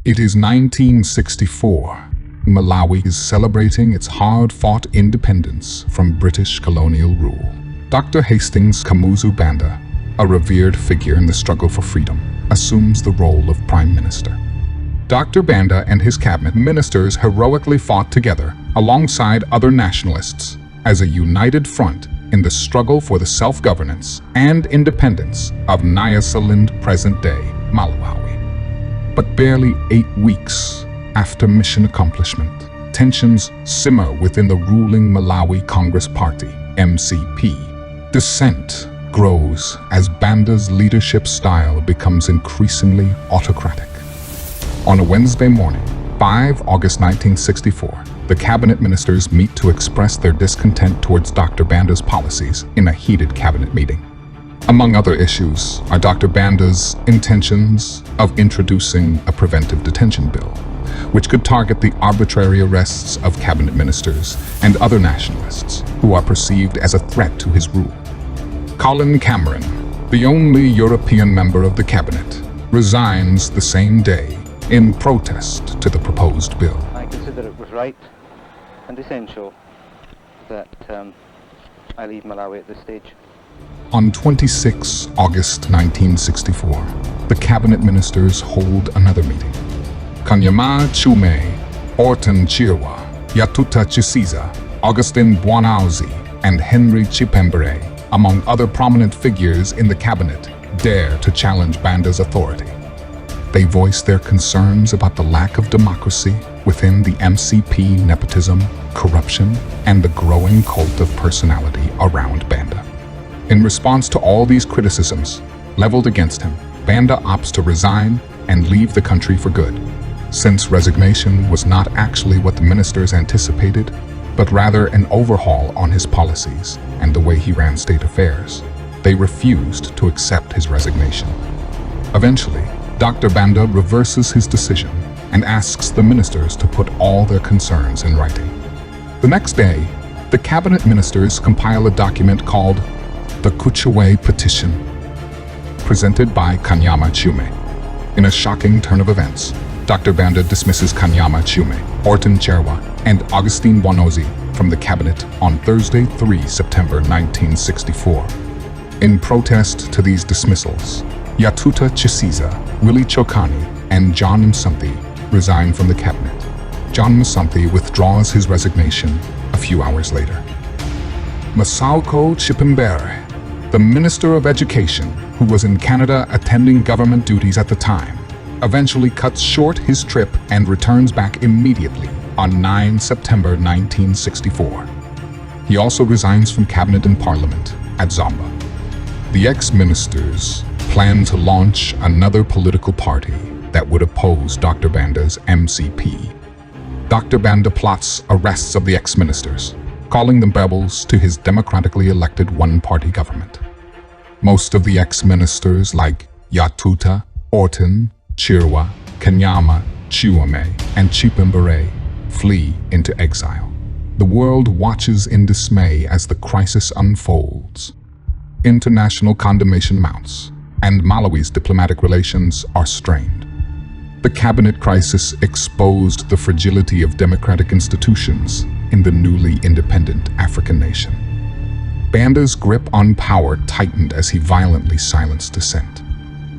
It is 1964. Malawi is celebrating its hard-fought independence from British colonial rule. Dr. Hastings Kamuzu Banda, a revered figure in the struggle for freedom, assumes the role of Prime Minister. Dr. Banda and his cabinet ministers heroically fought together alongside other nationalists as a united front in the struggle for the self-governance and independence of Nyasaland, present-day Malawi. But barely 8 weeks after mission accomplishment, tensions simmer within the ruling Malawi Congress Party, MCP. Dissent grows as Banda's leadership style becomes increasingly autocratic. On a Wednesday morning, 5 August 1964, the cabinet ministers meet to express their discontent towards Dr. Banda's policies in a heated cabinet meeting. Among other issues are Dr. Banda's intentions of introducing a preventive detention bill, which could target the arbitrary arrests of cabinet ministers and other nationalists who are perceived as a threat to his rule. Colin Cameron, the only European member of the cabinet, resigns the same day in protest to the proposed bill. I consider it was right and essential that I leave Malawi at this stage. On 26 August 1964, the cabinet ministers hold another meeting. Kanyama Chume, Orton Chirwa, Yatuta Chisiza, Augustin Bwanauzi, and Henry Chipembere, among other prominent figures in the cabinet, dare to challenge Banda's authority. They voice their concerns about the lack of democracy within the MCP, nepotism, corruption, and the growing cult of personality around Banda. In response to all these criticisms leveled against him, Banda opts to resign and leave the country for good. Since resignation was not actually what the ministers anticipated, but rather an overhaul on his policies and the way he ran state affairs, they refused to accept his resignation. Eventually, Dr. Banda reverses his decision and asks the ministers to put all their concerns in writing. The next day, the cabinet ministers compile a document called the Kuchaway Petition, presented by Kanyama Chume. In a shocking turn of events, Dr. Banda dismisses Kanyama Chume, Orton Cherwa, and Augustine Bwanozi from the cabinet on Thursday, 3 September 1964. In protest to these dismissals, Yatuta Chisiza, Willie Chokani, and John Msumthi resign from the cabinet. John Msumthi withdraws his resignation a few hours later. Masauko Chipembere, the Minister of Education, who was in Canada attending government duties at the time, eventually cuts short his trip and returns back immediately on 9 September 1964. He also resigns from cabinet and parliament at Zomba. The ex-ministers plan to launch another political party that would oppose Dr. Banda's MCP. Dr. Banda plots arrests of the ex-ministers, calling them rebels to his democratically elected one-party government. Most of the ex-ministers like Yatuta, Orton, Chirwa, Kanyama, Chuame, and Chipembere flee into exile. The world watches in dismay as the crisis unfolds. International condemnation mounts, and Malawi's diplomatic relations are strained. The cabinet crisis exposed the fragility of democratic institutions in the newly independent African nation. Banda's grip on power tightened as he violently silenced dissent.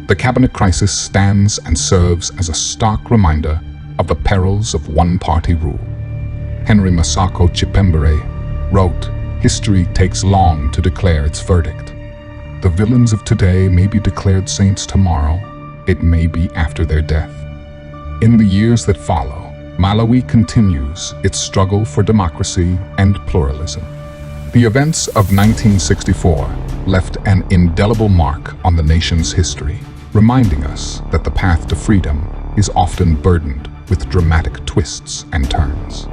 The cabinet crisis stands and serves as a stark reminder of the perils of one-party rule. Henry Masako Chipembere wrote, "History takes long to declare its verdict. The villains of today may be declared saints tomorrow. It may be after their death." In the years that follow, Malawi continues its struggle for democracy and pluralism. The events of 1964 left an indelible mark on the nation's history, reminding us that the path to freedom is often burdened with dramatic twists and turns.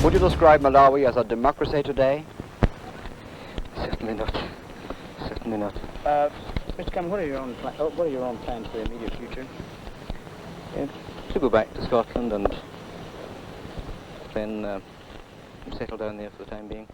Would you describe Malawi as a democracy today? Certainly not. Certainly not. Mr. Cameron, what are your own plans for the immediate future? To go back to Scotland and then settle down there for the time being.